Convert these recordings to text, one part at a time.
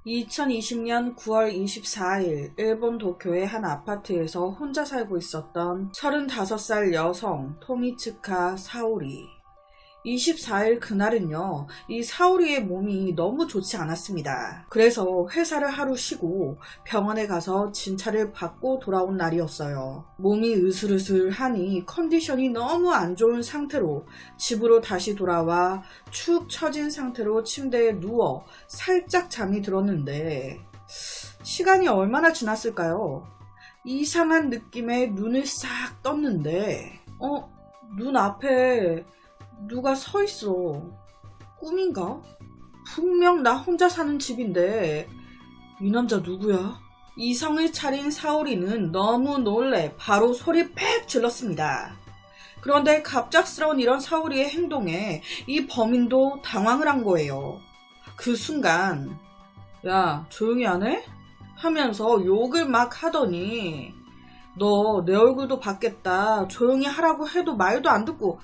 2020년 9월 24일 일본 도쿄의 한 아파트에서 혼자 살고 있었던 35살 여성 토미츠카 사오리. 24일 그날은요, 이 사오리의 몸이 너무 좋지 않았습니다. 그래서 회사를 하루 쉬고 병원에 가서 진찰을 받고 돌아온 날이었어요. 몸이 으슬으슬하니 컨디션이 너무 안 좋은 상태로 집으로 다시 돌아와 축 처진 상태로 침대에 누워 살짝 잠이 들었는데 시간이 얼마나 지났을까요? 이상한 느낌에 눈을 싹 떴는데 눈 앞에 누가 서 있어. 꿈인가? 분명 나 혼자 사는 집인데 이 남자 누구야? 이성을 차린 사오리는 너무 놀래 바로 소리 팩 질렀습니다. 그런데 갑작스러운 이런 사오리의 행동에 이 범인도 당황을 한 거예요. 그 순간 야, 조용히 안 해? 하면서 욕을 막 하더니 너 내 얼굴도 봤겠다. 조용히 하라고 해도 말도 안 듣고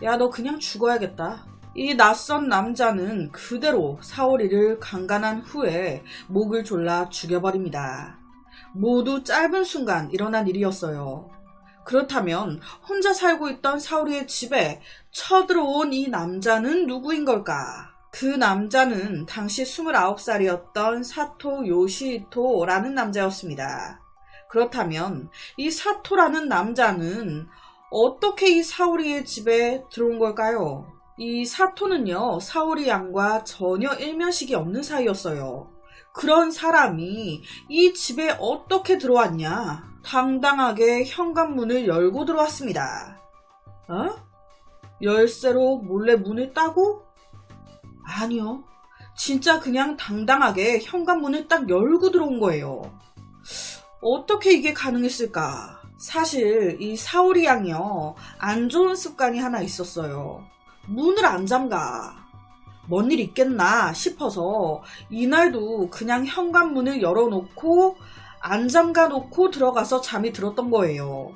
야, 너 그냥 죽어야겠다. 이 낯선 남자는 그대로 사오리를 강간한 후에 목을 졸라 죽여버립니다. 모두 짧은 순간 일어난 일이었어요. 그렇다면 혼자 살고 있던 사오리의 집에 쳐들어온 이 남자는 누구인 걸까? 그 남자는 당시 29살이었던 사토 요시히토라는 남자였습니다. 그렇다면 이 사토라는 남자는 어떻게 이 사오리의 집에 들어온 걸까요? 이 사토는요, 사오리 양과 전혀 일면식이 없는 사이였어요. 그런 사람이 이 집에 어떻게 들어왔냐? 당당하게 현관문을 열고 들어왔습니다. 열쇠로 몰래 문을 따고? 아니요. 진짜 그냥 당당하게 현관문을 딱 열고 들어온 거예요. 어떻게 이게 가능했을까? 사실 이 사오리 양이요, 안 좋은 습관이 하나 있었어요. 문을 안 잠가. 뭔 일 있겠나 싶어서 이날도 그냥 현관문을 열어놓고 안 잠가 놓고 들어가서 잠이 들었던 거예요.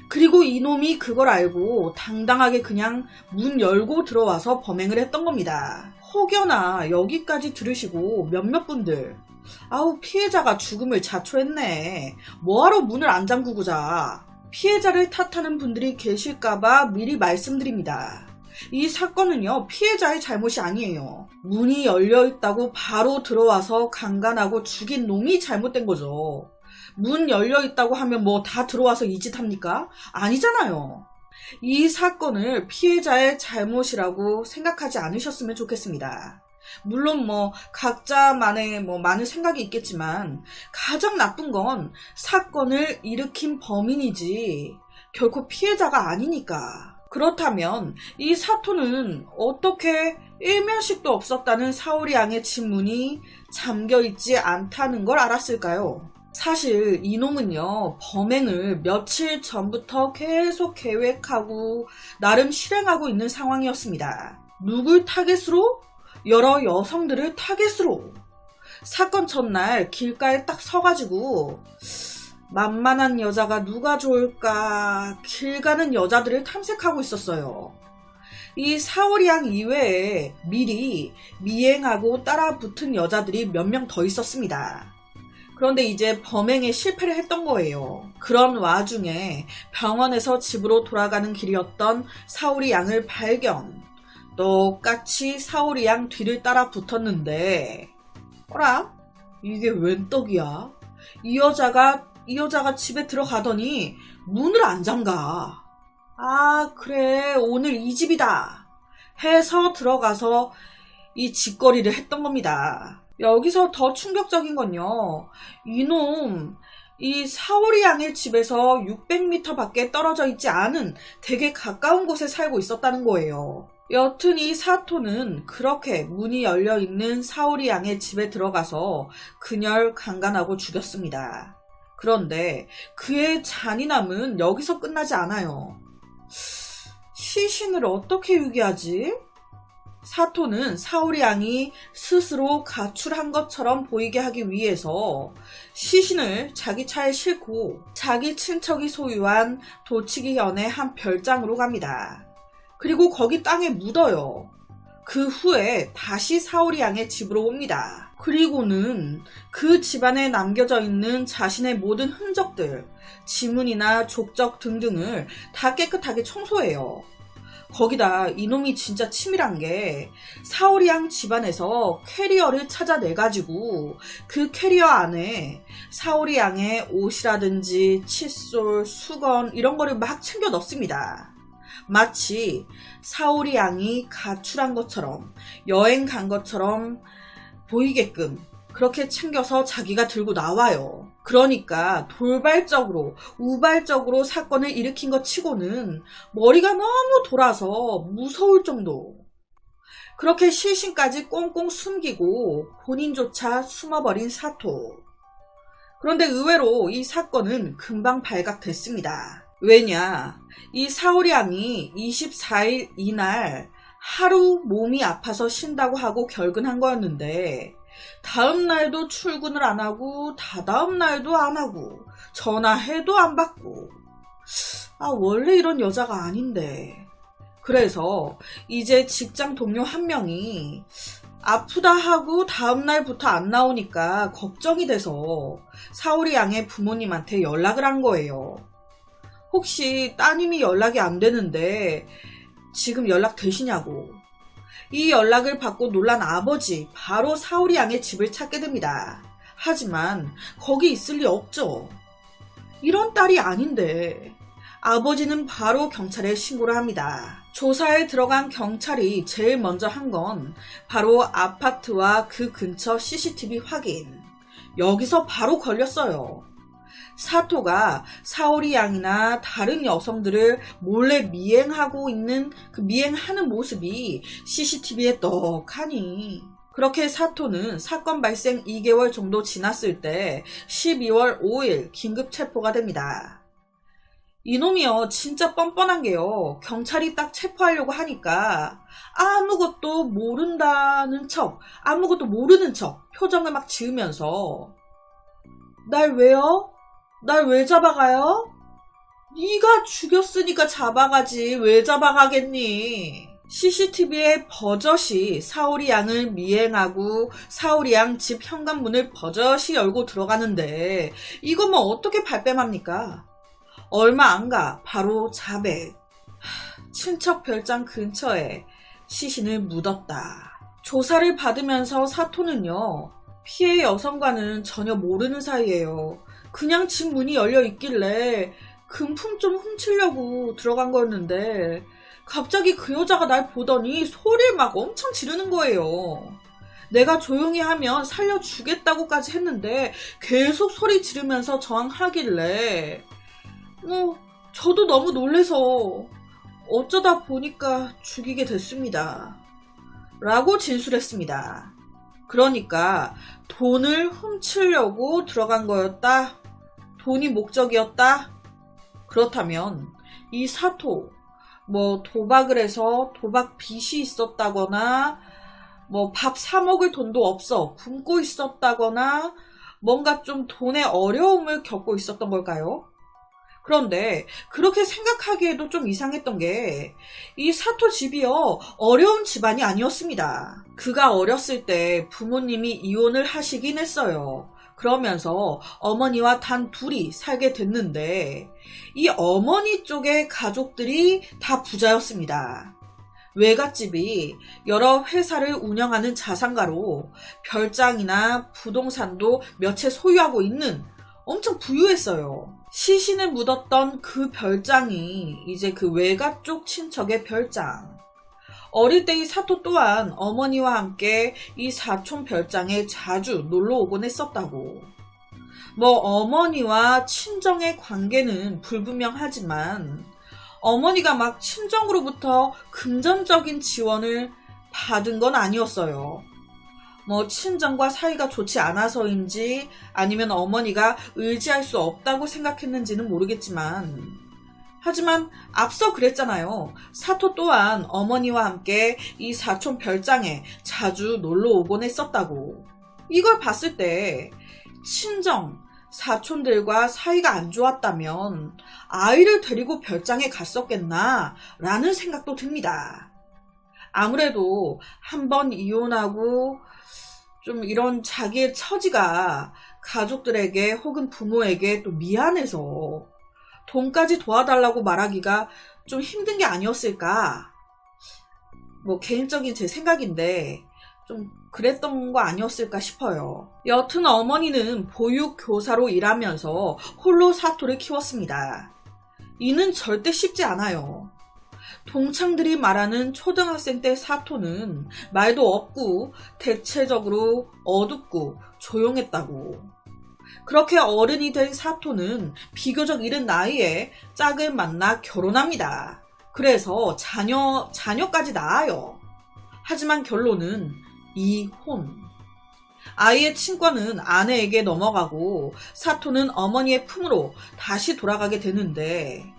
그리고 이놈이 그걸 알고 당당하게 그냥 문 열고 들어와서 범행을 했던 겁니다. 혹여나 여기까지 들으시고 몇몇 분들 아우, 피해자가 죽음을 자초했네. 뭐하러 문을 안 잠그고 자. 피해자를 탓하는 분들이 계실까봐 미리 말씀드립니다. 이 사건은요, 피해자의 잘못이 아니에요. 문이 열려있다고 바로 들어와서 강간하고 죽인 놈이 잘못된 거죠. 문 열려있다고 하면 뭐 다 들어와서 이 짓 합니까? 아니잖아요. 이 사건을 피해자의 잘못이라고 생각하지 않으셨으면 좋겠습니다. 물론 각자만의 많은 생각이 있겠지만 가장 나쁜 건 사건을 일으킨 범인이지 결코 피해자가 아니니까. 그렇다면 이 사토는 어떻게 일면식도 없었다는 사오리 양의 집 문이 잠겨있지 않다는 걸 알았을까요? 사실 이놈은요, 범행을 며칠 전부터 계속 계획하고 나름 실행하고 있는 상황이었습니다. 누굴 타겟으로? 여러 여성들을 타겟으로. 사건 첫날 길가에 딱 서가지고 만만한 여자가 누가 좋을까 길 가는 여자들을 탐색하고 있었어요. 이 사오리 양 이외에 미리 미행하고 따라붙은 여자들이 몇 명 더 있었습니다. 그런데 이제 범행에 실패를 했던 거예요. 그런 와중에 병원에서 집으로 돌아가는 길이었던 사오리 양을 발견. 똑같이 사오리 양 뒤를 따라 붙었는데 어라? 이게 웬 떡이야? 이 여자가 집에 들어가더니 문을 안 잠가. 아, 그래, 오늘 이 집이다 해서 들어가서 이 짓거리를 했던 겁니다. 여기서 더 충격적인 건요, 이놈 이 사오리 양의 집에서 600m 밖에 떨어져 있지 않은 되게 가까운 곳에 살고 있었다는 거예요. 여튼 이 사토는 그렇게 문이 열려있는 사오리 양의 집에 들어가서 그녀를 강간하고 죽였습니다. 그런데 그의 잔인함은 여기서 끝나지 않아요. 시신을 어떻게 유기하지? 사토는 사오리 양이 스스로 가출한 것처럼 보이게 하기 위해서 시신을 자기 차에 싣고 자기 친척이 소유한 도치기현의 한 별장으로 갑니다. 그리고 거기 땅에 묻어요. 그 후에 다시 사오리 양의 집으로 옵니다. 그리고는 그 집안에 남겨져 있는 자신의 모든 흔적들, 지문이나 족적 등등을 다 깨끗하게 청소해요. 거기다 이놈이 진짜 치밀한 게 사오리 양 집안에서 캐리어를 찾아내가지고 그 캐리어 안에 사오리 양의 옷이라든지 칫솔, 수건 이런 거를 막 챙겨 넣습니다. 마치 사오리 양이 가출한 것처럼 여행 간 것처럼 보이게끔 그렇게 챙겨서 자기가 들고 나와요. 그러니까 돌발적으로 우발적으로 사건을 일으킨 것 치고는 머리가 너무 돌아서 무서울 정도. 그렇게 실신까지 꽁꽁 숨기고 본인조차 숨어버린 사토. 그런데 의외로 이 사건은 금방 발각됐습니다. 왜냐, 이 사오리 양이 24일 이날 하루 몸이 아파서 쉰다고 하고 결근한 거였는데 다음 날도 출근을 안 하고 다다음 날도 안 하고 전화해도 안 받고 원래 이런 여자가 아닌데. 그래서 이제 직장 동료 한 명이 아프다 하고 다음 날부터 안 나오니까 걱정이 돼서 사오리 양의 부모님한테 연락을 한 거예요. 혹시 따님이 연락이 안 되는데 지금 연락 되시냐고. 이 연락을 받고 놀란 아버지 바로 사오리 양의 집을 찾게 됩니다. 하지만 거기 있을 리 없죠. 이런 딸이 아닌데. 아버지는 바로 경찰에 신고를 합니다. 조사에 들어간 경찰이 제일 먼저 한 건 바로 아파트와 그 근처 CCTV 확인. 여기서 바로 걸렸어요. 사토가 사오리 양이나 다른 여성들을 몰래 미행하고 있는 그 미행하는 모습이 CCTV에 떡하니. 그렇게 사토는 사건 발생 2개월 정도 지났을 때 12월 5일 긴급 체포가 됩니다. 이놈이요, 진짜 뻔뻔한 게요. 경찰이 딱 체포하려고 하니까 아무것도 모른다는 척, 아무것도 모르는 척 표정을 막 지으면서 날 왜요? 날 왜 잡아가요? 네가 죽였으니까 잡아가지 왜 잡아가겠니? CCTV에 버젓이 사오리 양을 미행하고 사오리 양 집 현관문을 버젓이 열고 들어가는데 이거 뭐 어떻게 발뺌합니까? 얼마 안 가 바로 자백. 친척 별장 근처에 시신을 묻었다. 조사를 받으면서 사토는요, 피해 여성과는 전혀 모르는 사이예요. 그냥 집 문이 열려 있길래 금품 좀 훔치려고 들어간 거였는데 갑자기 그 여자가 날 보더니 소리를 막 엄청 지르는 거예요. 내가 조용히 하면 살려주겠다고까지 했는데 계속 소리 지르면서 저항하길래 저도 너무 놀래서 어쩌다 보니까 죽이게 됐습니다. 라고 진술했습니다. 그러니까 돈을 훔치려고 들어간 거였다? 돈이 목적이었다? 그렇다면 이 사토, 도박을 해서 도박 빚이 있었다거나 밥 사 먹을 돈도 없어 굶고 있었다거나 뭔가 좀 돈에 어려움을 겪고 있었던 걸까요? 그런데 그렇게 생각하기에도 좀 이상했던 게 이 사토 집이요, 어려운 집안이 아니었습니다. 그가 어렸을 때 부모님이 이혼을 하시긴 했어요. 그러면서 어머니와 단 둘이 살게 됐는데 이 어머니 쪽의 가족들이 다 부자였습니다. 외갓집이 여러 회사를 운영하는 자산가로 별장이나 부동산도 몇 채 소유하고 있는 엄청 부유했어요. 시신을 묻었던 그 별장이 이제 그 외가 쪽 친척의 별장. 어릴 때 이 사토 또한 어머니와 함께 이 사촌 별장에 자주 놀러 오곤 했었다고. 어머니와 친정의 관계는 불분명하지만 어머니가 막 친정으로부터 금전적인 지원을 받은 건 아니었어요. 친정과 사이가 좋지 않아서인지 아니면 어머니가 의지할 수 없다고 생각했는지는 모르겠지만, 하지만 앞서 그랬잖아요. 사토 또한 어머니와 함께 이 사촌 별장에 자주 놀러 오곤 했었다고. 이걸 봤을 때 친정, 사촌들과 사이가 안 좋았다면 아이를 데리고 별장에 갔었겠나 라는 생각도 듭니다. 아무래도 한번 이혼하고 좀 이런 자기의 처지가 가족들에게 혹은 부모에게 또 미안해서 돈까지 도와달라고 말하기가 좀 힘든 게 아니었을까? 뭐 개인적인 제 생각인데 좀 그랬던 거 아니었을까 싶어요. 여튼 어머니는 보육교사로 일하면서 홀로 사토를 키웠습니다. 이는 절대 쉽지 않아요. 동창들이 말하는 초등학생 때 사토는 말도 없고 대체적으로 어둡고 조용했다고. 그렇게 어른이 된 사토는 비교적 이른 나이에 짝을 만나 결혼합니다. 그래서 자녀까지 낳아요. 하지만 결론은 이혼. 아이의 친권은 아내에게 넘어가고 사토는 어머니의 품으로 다시 돌아가게 되는데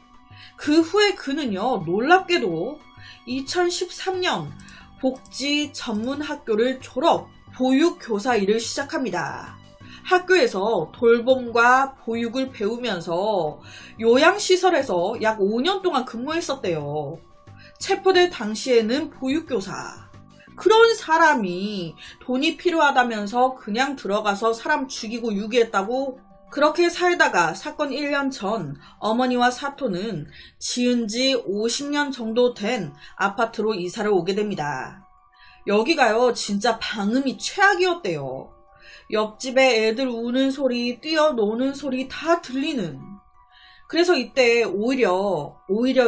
그 후에 그는요, 놀랍게도 2013년 복지 전문 학교를 졸업, 보육교사 일을 시작합니다. 학교에서 돌봄과 보육을 배우면서 요양시설에서 약 5년 동안 근무했었대요. 체포될 당시에는 보육교사. 그런 사람이 돈이 필요하다면서 그냥 들어가서 사람 죽이고 유기했다고. 그렇게 살다가 사건 1년 전 어머니와 사토는 지은 지 50년 정도 된 아파트로 이사를 오게 됩니다. 여기가요, 진짜 방음이 최악이었대요. 옆집에 애들 우는 소리, 뛰어노는 소리 다 들리는. 그래서 이때 오히려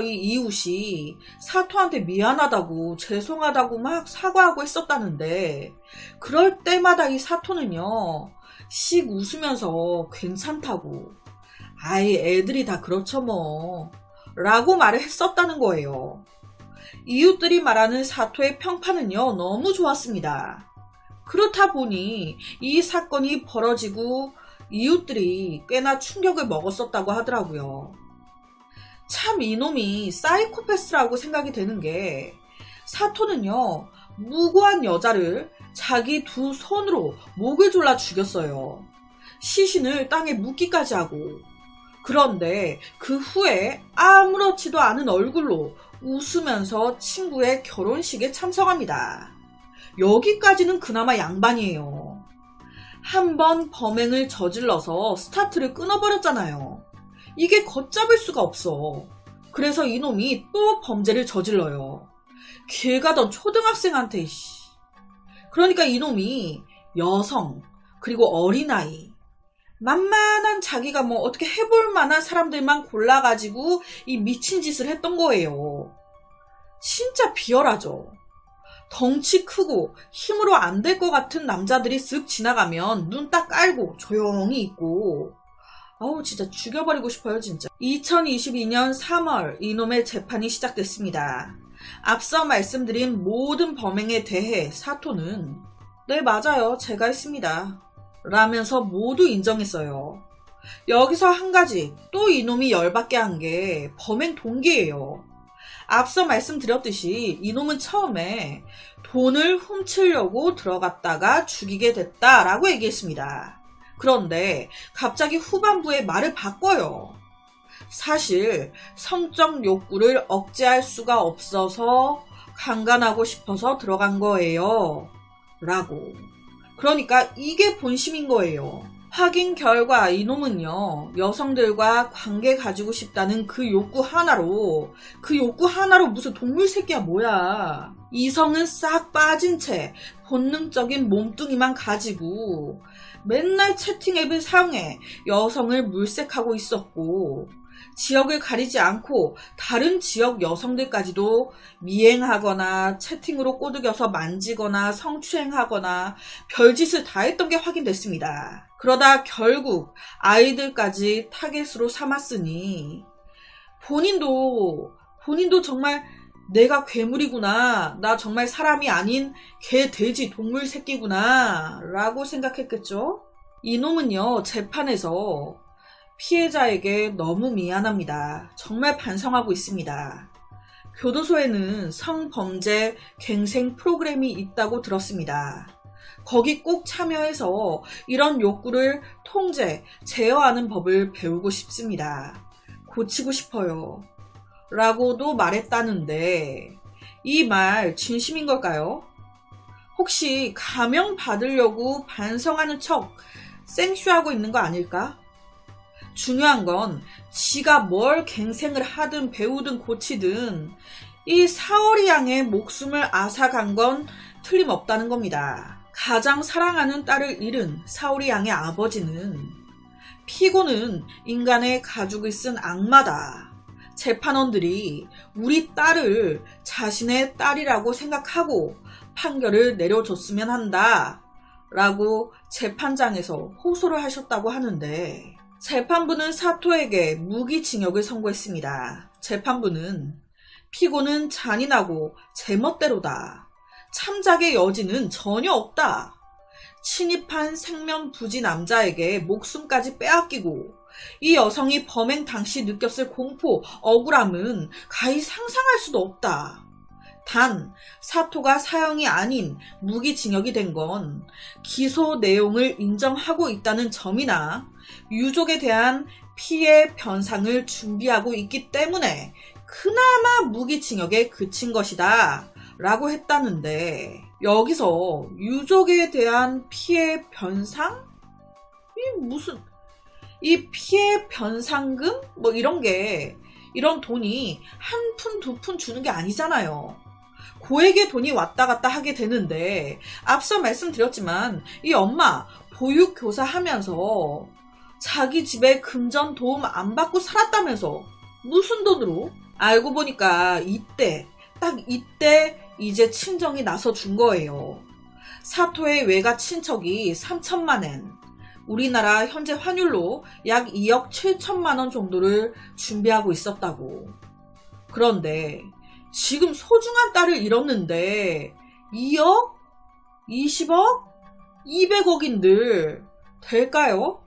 이 이웃이 사토한테 미안하다고 죄송하다고 막 사과하고 했었다는데, 그럴 때마다 이 사토는요, 씩 웃으면서 괜찮다고, 아이 애들이 다 그렇죠 뭐 라고 말을 했었다는 거예요. 이웃들이 말하는 사토의 평판은요, 너무 좋았습니다. 그렇다 보니 이 사건이 벌어지고 이웃들이 꽤나 충격을 먹었었다고 하더라고요. 참 이놈이 사이코패스라고 생각이 되는 게, 사토는요, 무고한 여자를 자기 두 손으로 목을 졸라 죽였어요. 시신을 땅에 묻기까지 하고. 그런데 그 후에 아무렇지도 않은 얼굴로 웃으면서 친구의 결혼식에 참석합니다. 여기까지는 그나마 양반이에요. 한번 범행을 저질러서 스타트를 끊어버렸잖아요. 이게 걷잡을 수가 없어. 그래서 이놈이 또 범죄를 저질러요. 길 가던 초등학생한테. 그러니까 이놈이 여성, 그리고 어린아이, 만만한 자기가 뭐 어떻게 해볼 만한 사람들만 골라가지고 이 미친 짓을 했던 거예요. 진짜 비열하죠. 덩치 크고 힘으로 안 될 것 같은 남자들이 쓱 지나가면 눈 딱 깔고 조용히 있고, 아우 진짜 죽여버리고 싶어요 진짜. 2022년 3월 이놈의 재판이 시작됐습니다. 앞서 말씀드린 모든 범행에 대해 사토는 네 맞아요 제가 했습니다 라면서 모두 인정했어요. 여기서 한 가지 또 이놈이 열받게 한 게 범행 동기예요. 앞서 말씀드렸듯이 이놈은 처음에 돈을 훔치려고 들어갔다가 죽이게 됐다라고 얘기했습니다. 그런데 갑자기 후반부에 말을 바꿔요. 사실 성적 욕구를 억제할 수가 없어서 강간하고 싶어서 들어간 거예요 라고. 그러니까 이게 본심인 거예요. 확인 결과 이놈은요, 여성들과 관계 가지고 싶다는 그 욕구 하나로 무슨 동물 새끼야 뭐야. 이성은 싹 빠진 채 본능적인 몸뚱이만 가지고 맨날 채팅 앱을 사용해 여성을 물색하고 있었고, 지역을 가리지 않고 다른 지역 여성들까지도 미행하거나 채팅으로 꼬드겨서 만지거나 성추행하거나 별짓을 다 했던 게 확인됐습니다. 그러다 결국 아이들까지 타겟으로 삼았으니 본인도 정말 내가 괴물이구나, 나 정말 사람이 아닌 개, 돼지, 동물 새끼구나 라고 생각했겠죠. 이놈은요, 재판에서 피해자에게 너무 미안합니다. 정말 반성하고 있습니다. 교도소에는 성범죄 갱생 프로그램이 있다고 들었습니다. 거기 꼭 참여해서 이런 욕구를 통제, 제어하는 법을 배우고 싶습니다. 고치고 싶어요. 라고도 말했다는데 이 말 진심인 걸까요? 혹시 감형 받으려고 반성하는 척 생쇼하고 있는 거 아닐까? 중요한 건 지가 뭘 갱생을 하든 배우든 고치든 이 사오리 양의 목숨을 앗아간 건 틀림없다는 겁니다. 가장 사랑하는 딸을 잃은 사오리 양의 아버지는 피고는 인간의 가죽을 쓴 악마다. 재판원들이 우리 딸을 자신의 딸이라고 생각하고 판결을 내려줬으면 한다 라고 재판장에서 호소를 하셨다고 하는데, 재판부는 사토에게 무기징역을 선고했습니다. 재판부는 피고는 잔인하고 제멋대로다. 참작의 여지는 전혀 없다. 침입한 생면부지 남자에게 목숨까지 빼앗기고 이 여성이 범행 당시 느꼈을 공포, 억울함은 가히 상상할 수도 없다. 단 사토가 사형이 아닌 무기징역이 된 건 기소 내용을 인정하고 있다는 점이나 유족에 대한 피해 변상을 준비하고 있기 때문에 그나마 무기징역에 그친 것이다 라고 했다는데, 여기서 유족에 대한 피해 변상? 이 피해 변상금? 이런 돈이 한 푼, 두 푼 주는 게 아니잖아요. 고액의 돈이 왔다 갔다 하게 되는데, 앞서 말씀드렸지만 이 엄마 보육교사 하면서 자기 집에 금전 도움 안 받고 살았다면서 무슨 돈으로? 알고 보니까 딱 이때 이제 친정이 나서 준 거예요. 사토의 외가 친척이 3천만엔, 우리나라 현재 환율로 약 2억 7천만 원 정도를 준비하고 있었다고. 그런데 지금 소중한 딸을 잃었는데 2억? 20억? 200억인들 될까요?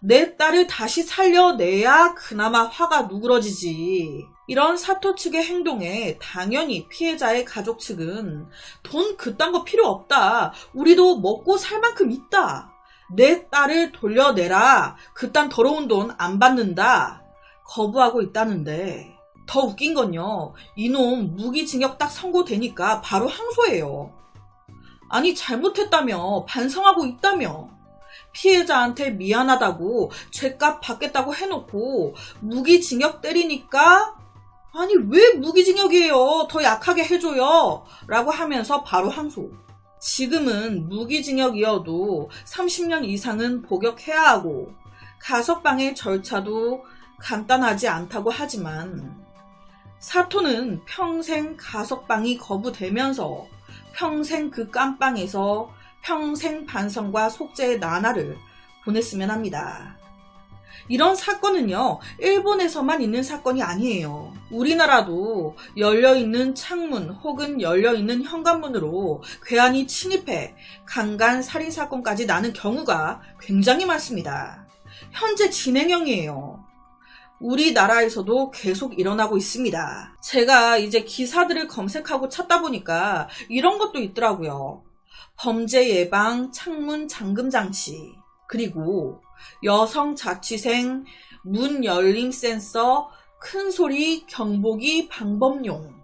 내 딸을 다시 살려내야 그나마 화가 누그러지지. 이런 사토 측의 행동에 당연히 피해자의 가족 측은 돈 그딴 거 필요 없다. 우리도 먹고 살 만큼 있다. 내 딸을 돌려내라. 그딴 더러운 돈 안 받는다. 거부하고 있다는데, 더 웃긴 건요, 이놈 무기징역 딱 선고되니까 바로 항소해요. 아니 잘못했다며, 반성하고 있다며, 피해자한테 미안하다고 죗값 받겠다고 해놓고 무기징역 때리니까 아니 왜 무기징역이에요? 더 약하게 해줘요 라고 하면서 바로 항소. 지금은 무기징역이어도 30년 이상은 복역해야 하고 가석방의 절차도 간단하지 않다고 하지만, 사토는 평생 가석방이 거부되면서 평생 그 깜빵에서 평생 반성과 속죄의 나날을 보냈으면 합니다. 이런 사건은요, 일본에서만 있는 사건이 아니에요. 우리나라도 열려있는 창문 혹은 열려있는 현관문으로 괴한이 침입해 강간 살인사건까지 나는 경우가 굉장히 많습니다. 현재 진행형이에요. 우리나라에서도 계속 일어나고 있습니다. 제가 이제 기사들을 검색하고 찾다 보니까 이런 것도 있더라고요. 범죄 예방 창문 잠금 장치, 그리고 여성 자취생 문 열림 센서 큰 소리 경보기 방법용.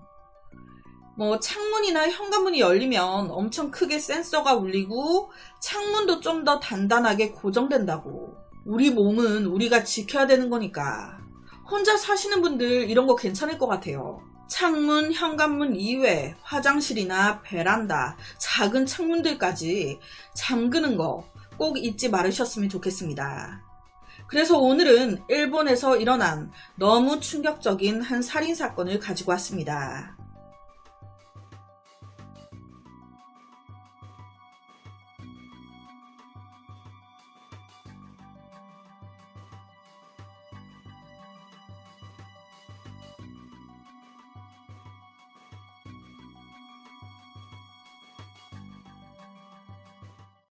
창문이나 현관문이 열리면 엄청 크게 센서가 울리고 창문도 좀 더 단단하게 고정된다고. 우리 몸은 우리가 지켜야 되는 거니까. 혼자 사시는 분들 이런 거 괜찮을 것 같아요. 창문, 현관문 이외 화장실이나 베란다, 작은 창문들까지 잠그는 거 꼭 잊지 말으셨으면 좋겠습니다. 그래서 오늘은 일본에서 일어난 너무 충격적인 한 살인사건을 가지고 왔습니다.